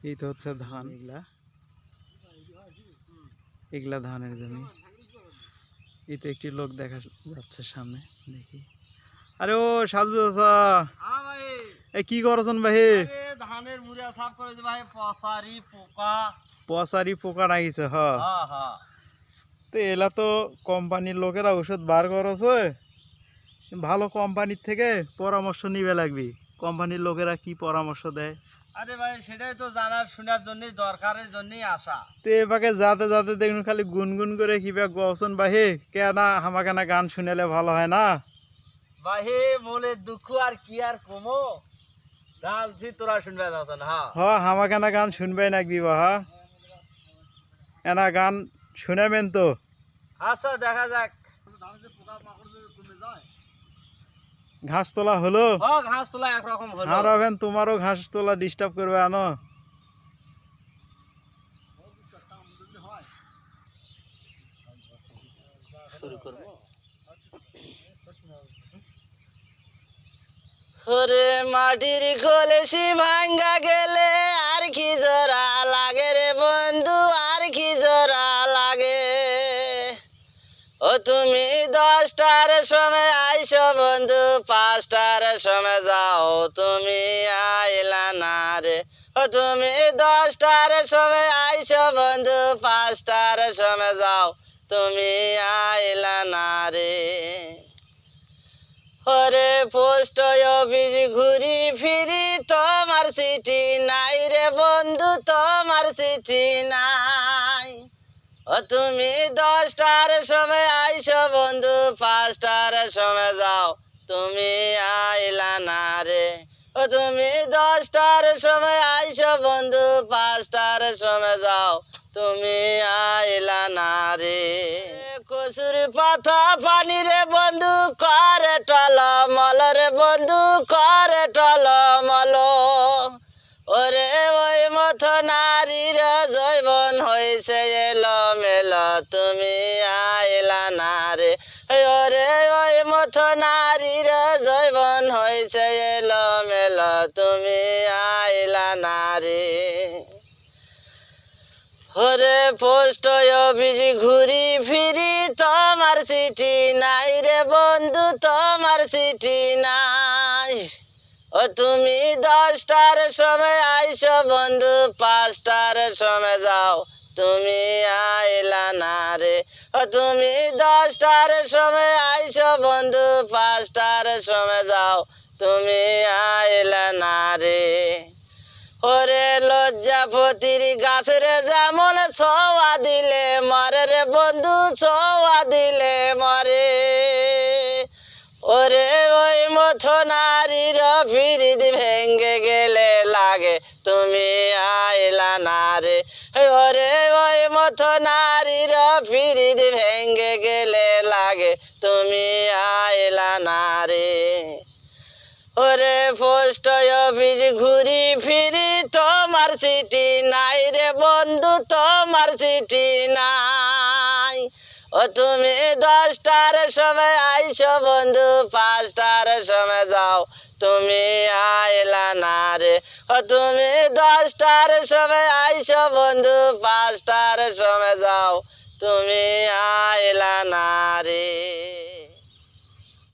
এই তো হচ্ছে ধান, এগুলা এগুলা ধানের জমি। এই তো একটি লোক দেখা যাচ্ছে সামনে, দেখি। আরে ও সাধু চাচা, কি করছেন ভাই? ধানের মুড়া সাফ করেছে ভাই, পসারি পোকা। পচারি পোকা লাগিছে। হ, তো এলা তো কোম্পানির লোকেরা ওষুধ বার করেছে, ভালো কোম্পানির থেকে পরামর্শ নিবে লাগবে। কোম্পানির লোকেরা কি পরামর্শ দেয়? আরে ভাই সেটাই তো জানার শোনার জন্যই, দরকারের জন্যই আসা। তো এবারে যাতে যাতে দেখুন খালি গুনগুন করে কিবা গছন বাহে কেনা আমাকে না গান শুনেলে ভালো হয় না বাহে বলে দুঃখ আর কি আর কমো ডালছি তোরা শুনবে যাচ্ছেন। হ্যাঁ আমাকে না গান শুনবে নাকবি বাহা, এনা গান শুনেবেন তো। আচ্ছা দেখা যাক। ঘাস তোলা হলো? ঘাস তোলা একরকম হলো। আর এখন তোমারও ঘাস তোলা ডিস্টার্ব করবে আনো। ওরে মাটির কলসি ভাঙ্গা গেলে আর কি জোড়া লাগে রে বন্ধু, আর কি জোড়া লাগে। ও তুমি 10টার সময় আইসো বন্ধু, 5টার সময় যাও তুমি আইলা না রে। ও তুমি 10টার সময় আইসো বন্ধু, 5টার সময় যাও তুমি আইলা না রে। ওরে পোস্ট অফিস ঘুরি ফিরি তোমার চিঠি নাই রে বন্ধু, তোমার চিঠি নাই। ও তুমি 10টার সময় আইসো বন্ধু, 5টার সময় যাও তুমি আইলা না রে। ও তুমি 10টার সময় আইসো বন্ধু, 5টার সময় যাও তুমি আইলা না রে। কচুর পাতা পানি রে বন্ধু করে টলমল রে বন্ধু করে টলমল। ওরে ওই মতো নারীর জৈবন হয়েছে এলোমেল, তুমি আইলা না রে। ওরে ওই মতো নারীর জৈবন হয়েছে এলোমেল, তুমি আইলা না রে। ওরে পোস্ট অফিস ঘুরি ফিরি তোমার চিঠি নাই রে বন্ধু, তোমার চিঠি নাই। ও তুমি 10টার সময় আইসো বন্ধু, 5টার সময় যাও তুমি আইলা না রে। ও তুমি 10টার সময় আইসো বন্ধু, 5টার সময় যাও তুমি আইলা না রে। ওরে লজ্জাপতির গাছের যেমন ছোয়া দিলে মরে রে বন্ধু, ছোয়া দিলে মরে। ওরে ওই মতো নারীর ফিরিদ ভেঙ্গে গেলে লাগে তুমি আইলা না রে। ওরে ওই মতো নারীর ফিরিদ ভেঙ্গে গেলে লাগে তুমি আইলা না রে। ওরে পোস্ট অফিস ঘুরি ফিরি তোমার চিঠি নাই রে বন্ধু, তোমার চিঠি নাই। ও তুমি 10টার সময় আইসো বন্ধু, 5টার সময় যাও তুমি আইলা না রে। ও তুমি 10টার সময় আইসো বন্ধু, 5টার সময় যাও তুমি আইলা না রে।